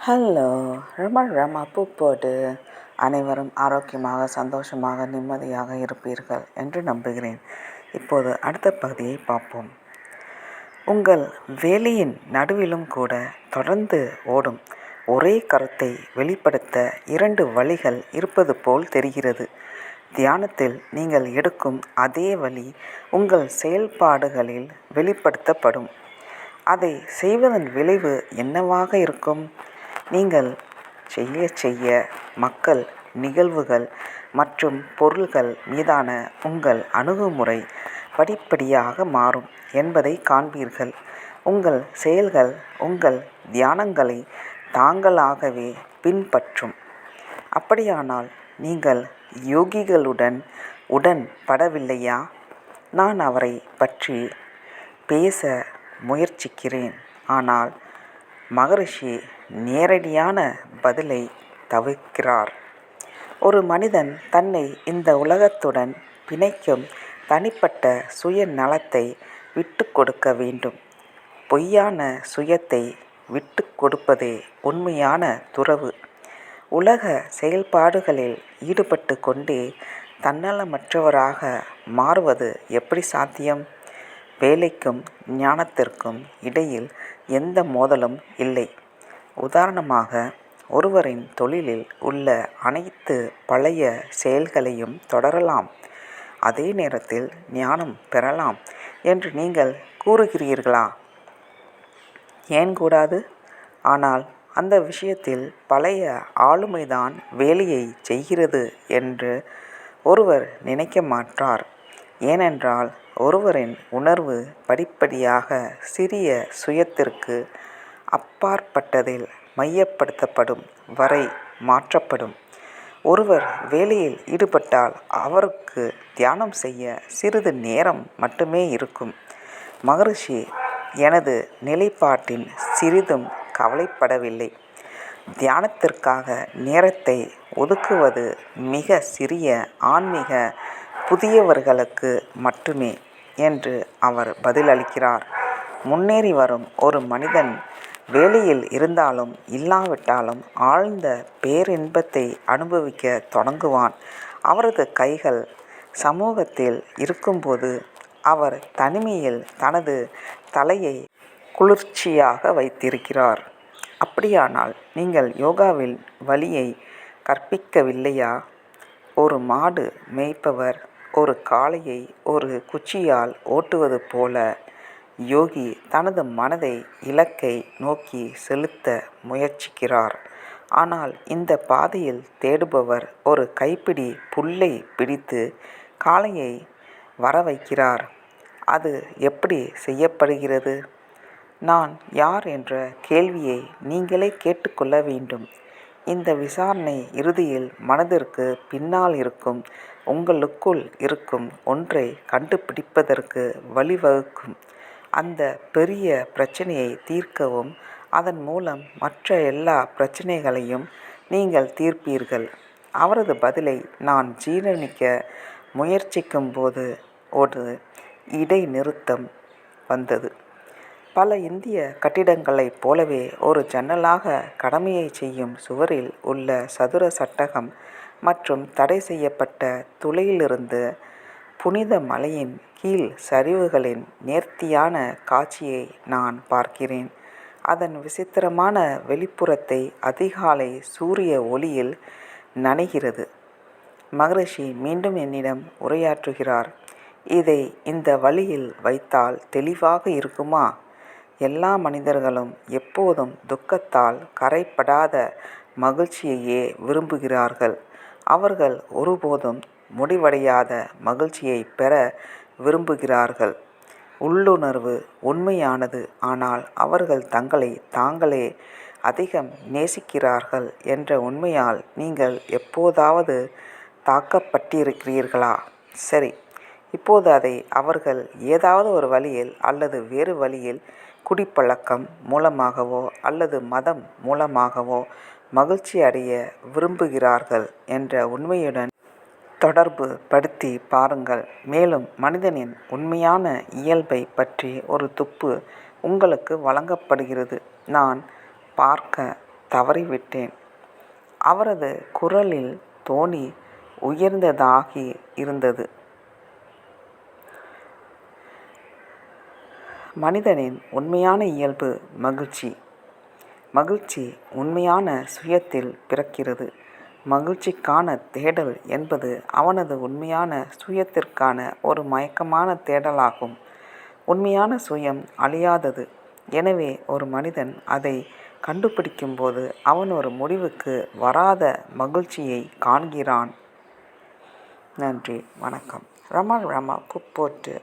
Hello! ரொம்ப பூ போட்டு அனைவரும் ஆரோக்கியமாக, சந்தோஷமாக, நிம்மதியாக இருப்பீர்கள் என்று நம்புகிறேன். இப்போது அடுத்த பகுதியை பார்ப்போம். உங்கள் வேலையின் நடுவிலும் கூட தொடர்ந்து ஓடும் ஒரே கருத்தை வெளிப்படுத்த 2 வழிகள் இருப்பது போல் தெரிகிறது. தியானத்தில் நீங்கள் எடுக்கும் அதே வழி உங்கள் செயல்பாடுகளில் வெளிப்படுத்தப்படும். அதை செய்வதன் விளைவு என்னவாக இருக்கும்? நீங்கள் செய்ய மக்கள், நிகழ்வுகள் மற்றும் பொருள்கள் மீதான உங்கள் அணுகுமுறை படிப்படியாக மாறும் என்பதை காண்பீர்கள். உங்கள் செயல்கள் உங்கள் தியானங்களை தாங்களாகவே பின்பற்றும். அப்படியானால் நீங்கள் யோகிகளுடன் உடன்படவில்லையா? நான் அவரை பற்றி பேச முயற்சிக்கிறேன். ஆனால் மகரிஷி நேரடியான பதிலை தவிர்க்கிறார். ஒரு மனிதன் தன்னை இந்த உலகத்துடன் பிணைக்கும் தனிப்பட்ட சுயநலத்தை விட்டு கொடுக்க வேண்டும். பொய்யான சுயத்தை விட்டு கொடுப்பதே உண்மையான துறவு. உலக செயல்பாடுகளில் ஈடுபட்டு கொண்டே தன்னலமற்றவராக மாறுவது எப்படி சாத்தியம்? வேலைக்கும் ஞானத்திற்கும் இடையில் எந்த மோதலும் இல்லை. உதாரணமாக, ஒருவரின் தொழிலில் உள்ள அனைத்து பழைய செயல்களையும் தொடரலாம், அதே நேரத்தில் ஞானம் பெறலாம் என்று நீங்கள் கூறுகிறீர்களா? ஏன் கூடாது? ஆனால் அந்த விஷயத்தில் பழைய ஆளுமைதான் வேலையை செய்கிறது என்று ஒருவர் நினைக்க மாட்டார். ஏனென்றால் ஒருவரின் உணர்வு படிப்படியாக சிறிய சுயத்திற்கு அப்பாற்பட்டதில் மையப்படுத்தப்படும் வரை மாற்றப்படும். ஒருவர் வேலையில் ஈடுபட்டால் அவருக்கு தியானம் செய்ய சிறிது நேரம் மட்டுமே இருக்கும். மகரிஷி எனது நிலைப்பாட்டின் சிறிதும் கவலைப்படவில்லை. தியானத்திற்காக நேரத்தை ஒதுக்குவது மிக சிறிய ஆன்மீக புதியவர்களுக்கு மட்டுமே என்று அவர் பதிலளிக்கிறார். முன்னேறி வரும் ஒரு மனிதன் வேலையில் இருந்தாலும் இல்லாவிட்டாலும் ஆழ்ந்த பேரின்பத்தை அனுபவிக்க தொடங்குவான். அவரது கைகள் சமூகத்தில் இருக்கும்போது அவர் தனிமையில் தனது தலையை குளிர்ச்சியாக வைத்திருக்கிறார். அப்படியானால் நீங்கள் யோகாவில் வழியை கற்பிக்கவில்லையா? ஒரு மாடு மேய்ப்பவர் ஒரு காளையை ஒரு குச்சியால் ஓட்டுவது போல யோகி தனது மனதை இலக்கை நோக்கி செலுத்த முயற்சிக்கிறார். ஆனால் இந்த பாதையில் தேடுபவர் ஒரு கைப்பிடி புல்லை பிடித்து காளையை வரவைக்கிறார். அது எப்படி செய்யப்படுகிறது? நான் யார் என்ற கேள்வியை நீங்களே கேட்டுக்கொள்ள வேண்டும். இந்த விசாரணை இறுதியில் மனதிற்கு பின்னால் இருக்கும் உங்களுக்குள் இருக்கும் ஒன்றை கண்டுபிடிப்பதற்கு வழிவகுக்கும். அந்த பெரிய பிரச்சனையை தீர்க்கவும் அதன் மூலம் மற்ற எல்லா பிரச்சனைகளையும் நீங்கள் தீர்ப்பீர்கள். அவரது பதிலை நான் ஜீரணிக்க முயற்சிக்கும்போது ஒரு இடைநிறுத்தம் வந்தது. பல இந்திய கட்டிடங்களைப் போலவே ஒரு ஜன்னலாக கடமையை செய்யும் சுவரில் உள்ள சதுர சட்டகம் மற்றும் தடை செய்யப்பட்ட துளையிலிருந்து புனித மலையின் கீழ் சரிவுகளின் நேர்த்தியான காட்சியை நான் பார்க்கிறேன். அதன் விசித்திரமான வெளிப்புறத்தை அதிகாலை சூரிய ஒளியில் நனைகிறது. மகரிஷி மீண்டும் என்னிடம் உரையாற்றுகிறார். இதை இந்த வழியில் வைத்தால் தெளிவாக இருக்குமா? எல்லா மனிதர்களும் எப்போதும் துக்கத்தால் கரைபடாத மகிழ்ச்சியையே விரும்புகிறார்கள். அவர்கள் ஒருபோதும் முடிவடையாத மகிழ்ச்சியை பெற விரும்புகிறார்கள். உள்ளுணர்வு உண்மையானது, ஆனால் அவர்கள் தங்களை தாங்களே அதிகம் நேசிக்கிறார்கள் என்ற உண்மையால் நீங்கள் எப்போதாவது தாக்கப்பட்டிருக்கிறீர்களா? சரி, இப்போது அதை அவர்கள் ஏதாவது ஒரு வழியில் அல்லது வேறு வழியில் குடிப்பழக்கம் மூலமாகவோ அல்லது மதம் மூலமாகவோ மகிழ்ச்சி அடைய விரும்புகிறார்கள் என்ற உண்மையுடன் தொடர்பு படுத்தி பாருங்கள். மேலும் மனிதனின் உண்மையான இயல்பை பற்றி ஒரு துப்பு உங்களுக்கு வழங்கப்படுகிறது. நான் பார்க்க தவறிவிட்டேன். அவரது குரலில் தொனி உயர்ந்ததாகி இருந்தது. மனிதனின் உண்மையான இயல்பு மகிழ்ச்சி. மகிழ்ச்சி உண்மையான சுயத்தில் பிறக்கிறது. மகிழ்ச்சிக்கான தேடல் என்பது அவனது உண்மையான சுயத்திற்கான ஒரு மயக்கமான தேடலாகும். உண்மையான சுயம் அழியாதது. எனவே ஒரு மனிதன் அதை கண்டுபிடிக்கும்போது அவன் ஒரு முடிவுக்கு வராத மகிழ்ச்சியை காண்கிறான். நன்றி, வணக்கம். ரமா புப்போட்டு